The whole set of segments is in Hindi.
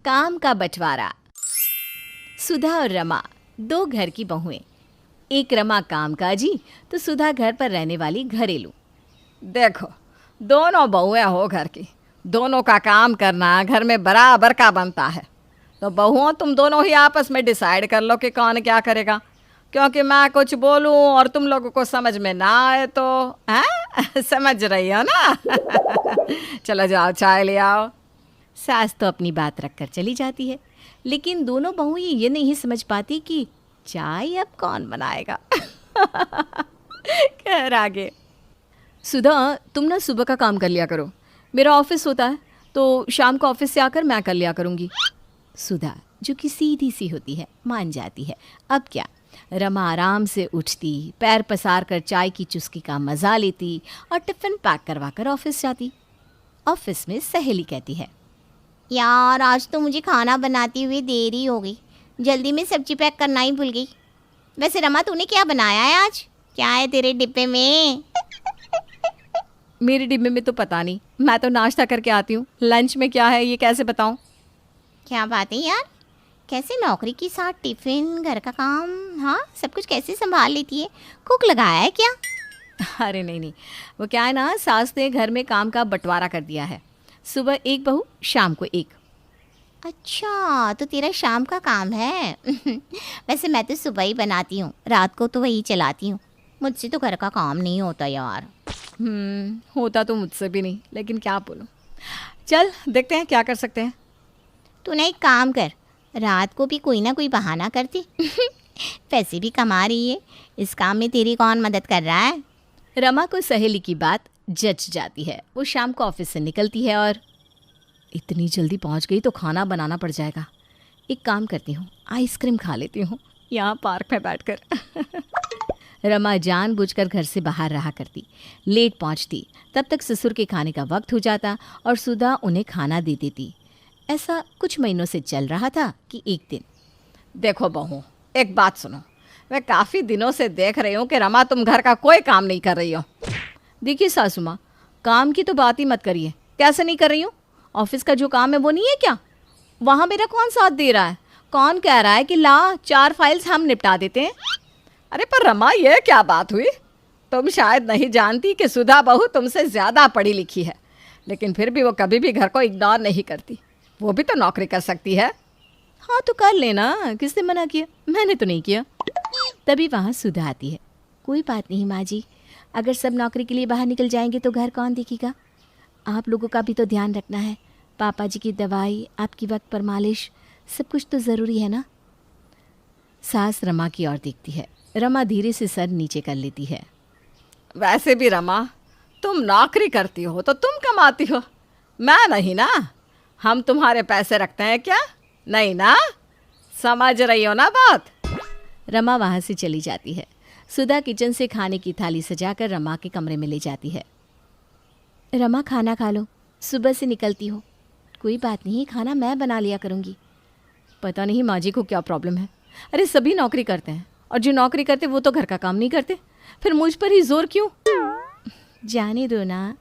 काम का बंटवारा। सुधा और रमा दो घर की बहुएं। एक रमा कामकाजी तो सुधा घर पर रहने वाली घरेलू। देखो, दोनों बहुएं हो घर की, दोनों का काम करना घर में बराबर का बनता है। तो बहुओं, तुम दोनों ही आपस में डिसाइड कर लो कि कौन क्या करेगा, क्योंकि मैं कुछ बोलूं और तुम लोगों को समझ में ना आए तो हैं समझ रही हो ना। चलो जाओ, चाय ले आओ। सास तो अपनी बात रखकर चली जाती है, लेकिन दोनों बहुएं ये नहीं समझ पाती कि चाय अब कौन बनाएगा। खैर आगे। सुधा, तुम ना सुबह का काम कर लिया करो, मेरा ऑफिस होता है तो शाम को ऑफिस से आकर मैं कर लिया करूँगी। सुधा जो कि सीधी सी होती है मान जाती है। अब क्या, रमा आराम से उठती, पैर पसार कर चाय की चुस्की का मज़ा लेती और टिफ़िन पैक करवा कर ऑफिस जाती। ऑफिस में सहेली कहती है, यार आज तो मुझे खाना बनाते हुए देरी हो गई, जल्दी में सब्जी पैक करना ही भूल गई। वैसे रमा, तूने क्या बनाया है आज? क्या है तेरे डिब्बे में? मेरे डिब्बे में तो पता नहीं, मैं तो नाश्ता करके आती हूँ। लंच में क्या है ये कैसे बताऊँ? क्या बात है यार, कैसे नौकरी के साथ टिफ़िन, घर का काम, हाँ सब कुछ कैसे संभाल लेती है? कुक लगाया है क्या? अरे नहीं, वो क्या है ना, सास ने घर में काम का बंटवारा कर दिया है। सुबह एक बहू, शाम को एक। अच्छा, तो तेरा शाम का काम है। वैसे मैं तो सुबह ही बनाती हूँ, रात को तो वही चलाती हूँ। मुझसे तो घर का काम नहीं होता यार। होता तो मुझसे भी नहीं, लेकिन क्या बोलूँ। चल देखते हैं क्या कर सकते हैं। तू ना एक काम कर, रात को भी कोई ना कोई बहाना करती। पैसे भी कमा रही है, इस काम में तेरी कौन मदद कर रहा है? रमा को सहेली की बात जच जाती है। वो शाम को ऑफिस से निकलती है और इतनी जल्दी पहुंच गई तो खाना बनाना पड़ जाएगा। एक काम करती हूँ, आइसक्रीम खा लेती हूँ यहाँ पार्क में बैठकर। रमा जानबूझकर घर से बाहर रहा करती, लेट पहुंचती। तब तक ससुर के खाने का वक्त हो जाता और सुधा उन्हें खाना दे देती। ऐसा कुछ महीनों से चल रहा था कि एक दिन, देखो बहू, एक बात सुनो, मैं काफ़ी दिनों से देख रही हूँ कि रमा तुम घर का कोई काम नहीं कर रही हो। देखिए सासू माँ, काम की तो बात ही मत करिए। कैसे नहीं कर रही हूँ? ऑफिस का जो काम है वो नहीं है क्या? वहाँ मेरा कौन साथ दे रहा है? कौन कह रहा है कि ला 4 फाइल्स हम निपटा देते हैं? अरे पर रमा, ये क्या बात हुई? तुम शायद नहीं जानती कि सुधा बहू तुमसे ज़्यादा पढ़ी लिखी है, लेकिन फिर भी वो कभी भी घर को इग्नोर नहीं करती। वो भी तो नौकरी कर सकती है। हाँ तो कर लेना, किसने मना किया? मैंने तो नहीं किया। तभी वहाँ सुधा आती है। कोई बात नहीं माँ जी, अगर सब नौकरी के लिए बाहर निकल जाएंगे तो घर कौन देखेगा? आप लोगों का भी तो ध्यान रखना है। पापा जी की दवाई, आपकी वक्त पर मालिश, सब कुछ तो ज़रूरी है ना। सास रमा की ओर देखती है। रमा धीरे से सर नीचे कर लेती है। वैसे भी रमा, तुम नौकरी करती हो तो तुम कमाती हो, मैं नहीं ना। हम तुम्हारे पैसे रखते हैं क्या? नहीं ना, समझ रही हो ना बात? रमा वहाँ से चली जाती है। सुधा किचन से खाने की थाली सजाकर रमा के कमरे में ले जाती है। रमा खाना खा लो, सुबह से निकलती हो। कोई बात नहीं, खाना मैं बना लिया करूँगी। पता नहीं माँ जी को क्या प्रॉब्लम है। अरे सभी नौकरी करते हैं और जो नौकरी करते वो तो घर का काम नहीं करते, फिर मुझ पर ही जोर क्यों? जाने दो ना,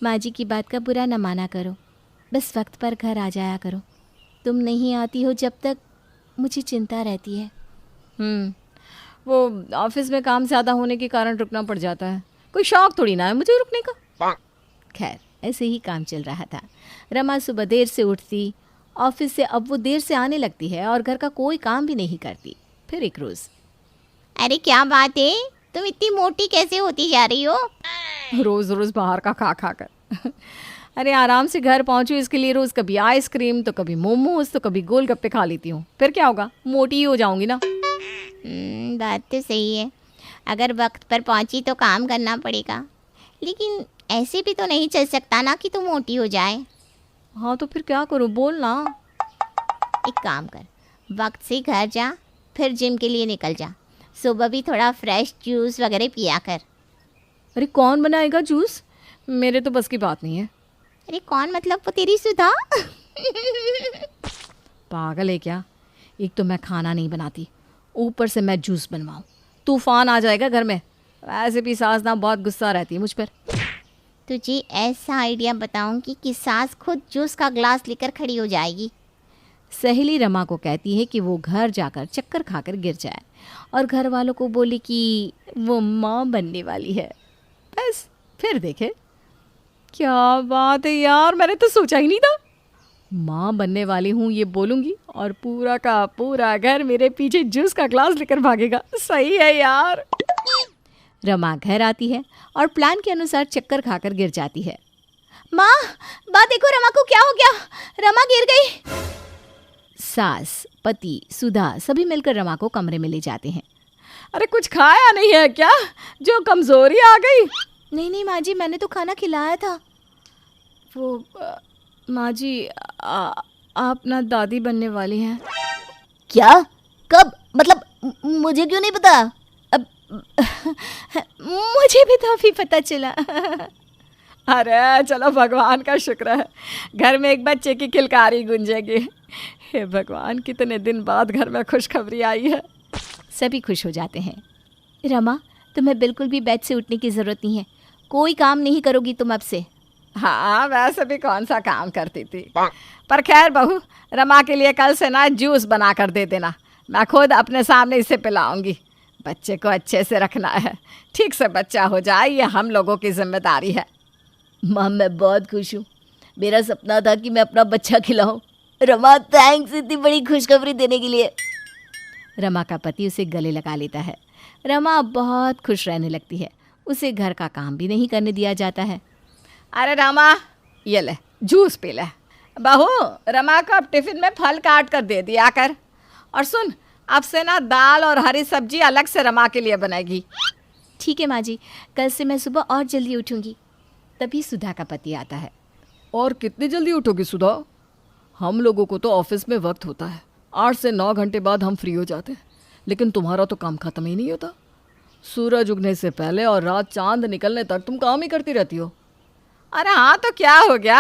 माँ जी की बात का बुरा न माना करो। बस वक्त पर घर आ जाया करो। तुम नहीं आती हो जब तक मुझे चिंता रहती है। वो ऑफिस में काम ज़्यादा होने के कारण रुकना पड़ जाता है। कोई शौक थोड़ी ना है मुझे रुकने का। खैर ऐसे ही काम चल रहा था। रमा सुबह देर से उठती, ऑफिस से अब वो देर से आने लगती है और घर का कोई काम भी नहीं करती। फिर एक रोज़, अरे क्या बात है, तुम इतनी मोटी कैसे होती जा रही हो? रोज़ रोज़ बाहर का खा खा कर। अरे आराम से घर पहुंचूं इसके लिए रोज़ कभी आइसक्रीम तो कभी मोमोज तो कभी गोलगप्पे खा लेती हूँ। फिर क्या होगा, मोटी ही हो जाऊंगी ना। बात तो सही है, अगर वक्त पर पहुंची तो काम करना पड़ेगा, लेकिन ऐसे भी तो नहीं चल सकता ना कि तू मोटी हो जाए। हाँ तो फिर क्या करूँ, बोल ना। एक काम कर, वक्त से घर जा, फिर जिम के लिए निकल जा। सुबह भी थोड़ा फ्रेश जूस वगैरह पिया कर। अरे कौन बनाएगा जूस? मेरे तो बस की बात नहीं है। अरे कौन, मतलब वो तेरी सुधा? पागल है क्या? एक तो मैं खाना नहीं बनाती, ऊपर से मैं जूस बनवाऊँ, तूफान आ जाएगा घर में। वैसे भी सास ना बहुत गुस्सा रहती है मुझ पर। तुझे ऐसा आइडिया बताऊं कि सास खुद जूस का ग्लास लेकर खड़ी हो जाएगी। सहेली रमा को कहती है कि वो घर जाकर चक्कर खाकर गिर जाए और घर वालों को बोले कि वो माँ बनने वाली है। बस फिर देखे। क्या बात है यार, मैंने तो सोचा ही नहीं था। माँ बनने वाली हूँ ये बोलूँगी और पूरा का पूरा घर मेरे पीछे जूस का ग्लास लेकर भागेगा। सही है यार। रमा घर आती है और प्लान के अनुसार चक्कर खाकर गिर जाती है। माँ देखो रमा को क्या हो गया, रमा गिर गई। सास, पति, सुधा सभी मिलकर रमा को कमरे में ले जाते हैं। अरे कुछ खाया नहीं है क्या, जो कमजोरी आ गई? नहीं माँ जी, मैंने तो खाना खिलाया था। वो माँ जी आप ना दादी बनने वाली हैं। क्या? कब? मतलब मुझे क्यों नहीं पता? अब मुझे भी तो अभी पता चला। अरे चलो, भगवान का शुक्र है, घर में एक बच्चे की किलकारी गूंजेगी। हे भगवान, कितने दिन बाद घर में खुशखबरी आई है। सभी खुश हो जाते हैं। रमा, तुम्हें बिल्कुल भी बेड से उठने की ज़रूरत नहीं है। कोई काम नहीं करोगी तुम अब से। हाँ, वैसे भी कौन सा काम करती थी। पर खैर बहू, रमा के लिए कल से ना जूस बना कर दे देना। मैं खुद अपने सामने इसे पिलाऊंगी। बच्चे को अच्छे से रखना है, ठीक से बच्चा हो जाए, ये हम लोगों की जिम्मेदारी है। माँ, मैं बहुत खुश हूँ। मेरा सपना था कि मैं अपना बच्चा खिलाऊं। रमा, थैंक्स इतनी बड़ी खुशखबरी देने के लिए। रमा का पति उसे गले लगा लेता है। रमा बहुत खुश रहने लगती है। उसे घर का काम भी नहीं करने दिया जाता है। अरे रमा, ये ले जूस पी ले। बहू, रमा को अब टिफ़िन में फल काट कर दे दिया कर। और सुन, अब से ना दाल और हरी सब्जी अलग से रमा के लिए बनेगी। ठीक है माँ जी, कल से मैं सुबह और जल्दी उठूँगी। तभी सुधा का पति आता है। और कितनी जल्दी उठोगी सुधा? हम लोगों को तो ऑफिस में वक्त होता है, 8 से 9 घंटे बाद हम फ्री हो जाते हैं, लेकिन तुम्हारा तो काम खत्म ही नहीं होता। सूरज उगने से पहले और रात चांद निकलने तक तुम काम ही करती रहती हो। अरे हाँ, तो क्या हो गया?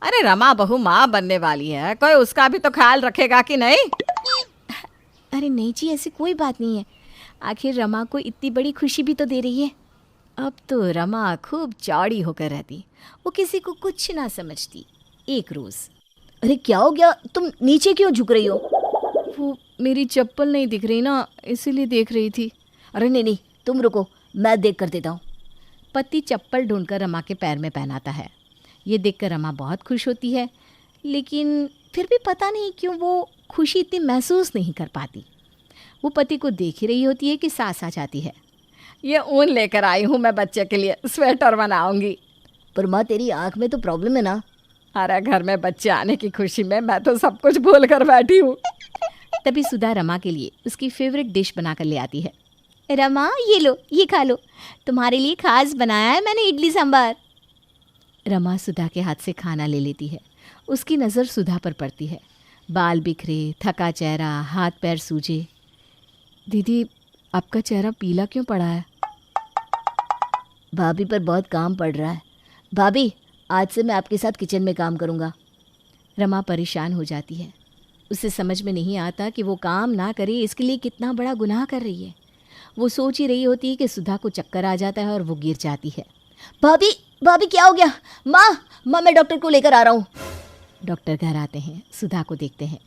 अरे रमा बहू माँ बनने वाली है, कोई उसका भी तो ख्याल रखेगा कि नहीं? अरे नहीं जी, ऐसी कोई बात नहीं है। आखिर रमा को इतनी बड़ी खुशी भी तो दे रही है। अब तो रमा खूब चौड़ी होकर रहती, वो किसी को कुछ ना समझती। एक रोज़, अरे क्या हो गया? तुम नीचे क्यों झुक रही हो? वो मेरी चप्पल नहीं दिख रही ना, इसीलिए देख रही थी। अरे नहीं, तुम रुको, मैं देख कर देता हूँ। पति चप्पल ढूंढकर रमा के पैर में पहनाता है। ये देखकर रमा बहुत खुश होती है, लेकिन फिर भी पता नहीं क्यों वो खुशी इतनी महसूस नहीं कर पाती। वो पति को देख ही रही होती है कि सास आ जाती है। ये ऊन लेकर आई हूँ मैं बच्चे के लिए, स्वेटर बनाऊंगी। पर माँ, तेरी आँख में तो प्रॉब्लम है ना? अरे घर में बच्चे आने की खुशी में मैं तो सब कुछ भूल कर बैठी हूँ। तभी सुधा रमा के लिए उसकी फेवरेट डिश बनाकर ले आती है। रमा, ये लो, ये खा लो, तुम्हारे लिए खास बनाया है मैंने इडली सांभर। रमा सुधा के हाथ से खाना ले लेती है। उसकी नज़र सुधा पर पड़ती है। बाल बिखरे, थका चेहरा, हाथ पैर सूजे। दीदी, आपका चेहरा पीला क्यों पड़ा है? भाभी पर बहुत काम पड़ रहा है। भाभी, आज से मैं आपके साथ किचन में काम करूँगा। रमा परेशान हो जाती है। उसे समझ में नहीं आता कि वो काम ना करे इसके लिए कितना बड़ा गुनाह कर रही है। वो सोच ही रही होती है कि सुधा को चक्कर आ जाता है और वो गिर जाती है। भाभी क्या हो गया? माँ, मैं डॉक्टर को लेकर आ रहा हूँ। डॉक्टर घर आते हैं, सुधा को देखते हैं।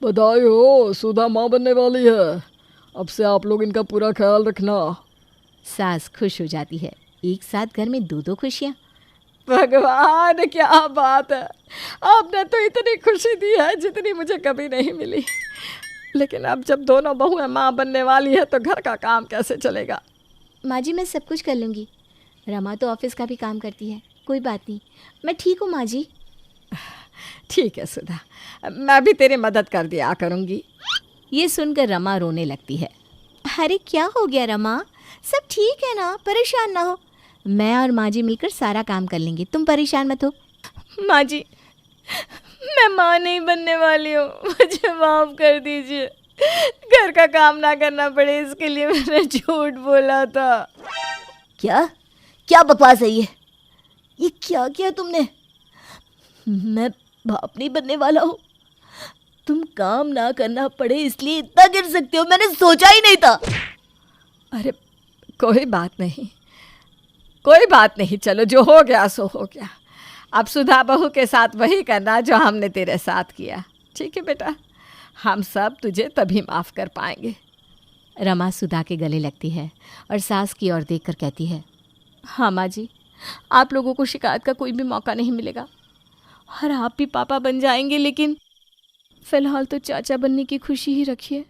बधाई हो, सुधा माँ बनने वाली है। अब से आप लोग इनका पूरा ख्याल रखना। सास खुश हो जाती है। एक साथ घर में 2-2 खुशियाँ। भगवान, क्या बात है, आपने तो इतनी खुशी दी है जितनी मुझे कभी नहीं मिली। लेकिन अब जब दोनों बहुएं माँ बनने वाली है तो घर का काम कैसे चलेगा? माँ जी, मैं सब कुछ कर लूँगी। रमा तो ऑफिस का भी काम करती है, कोई बात नहीं, मैं ठीक हूँ माँ जी। ठीक है सुधा, मैं भी तेरी मदद कर दिया करूँगी। ये सुनकर रमा रोने लगती है। अरे क्या हो गया रमा, सब ठीक है ना, परेशान ना हो। मैं और माँ जी मिलकर सारा काम कर लेंगे, तुम परेशान मत हो। माँ जी, मैं माँ नहीं बनने वाली हूँ, मुझे माफ़ कर दीजिए। घर का काम ना करना पड़े इसके लिए मैंने झूठ बोला था। क्या बकवास है ये क्या किया तुमने? मैं बाप नहीं बनने वाला हूँ। तुम काम ना करना पड़े इसलिए इतना गिर सकते हो, मैंने सोचा ही नहीं था। अरे कोई बात नहीं, चलो जो हो गया सो हो गया। अब सुधा बहू के साथ वही करना जो हमने तेरे साथ किया, ठीक है बेटा, हम सब तुझे तभी माफ़ कर पाएंगे। रमा सुधा के गले लगती है और सास की ओर देखकर कहती है, हाँ माँ जी, आप लोगों को शिकायत का कोई भी मौका नहीं मिलेगा और आप भी पापा बन जाएंगे, लेकिन फ़िलहाल तो चाचा बनने की खुशी ही रखिए।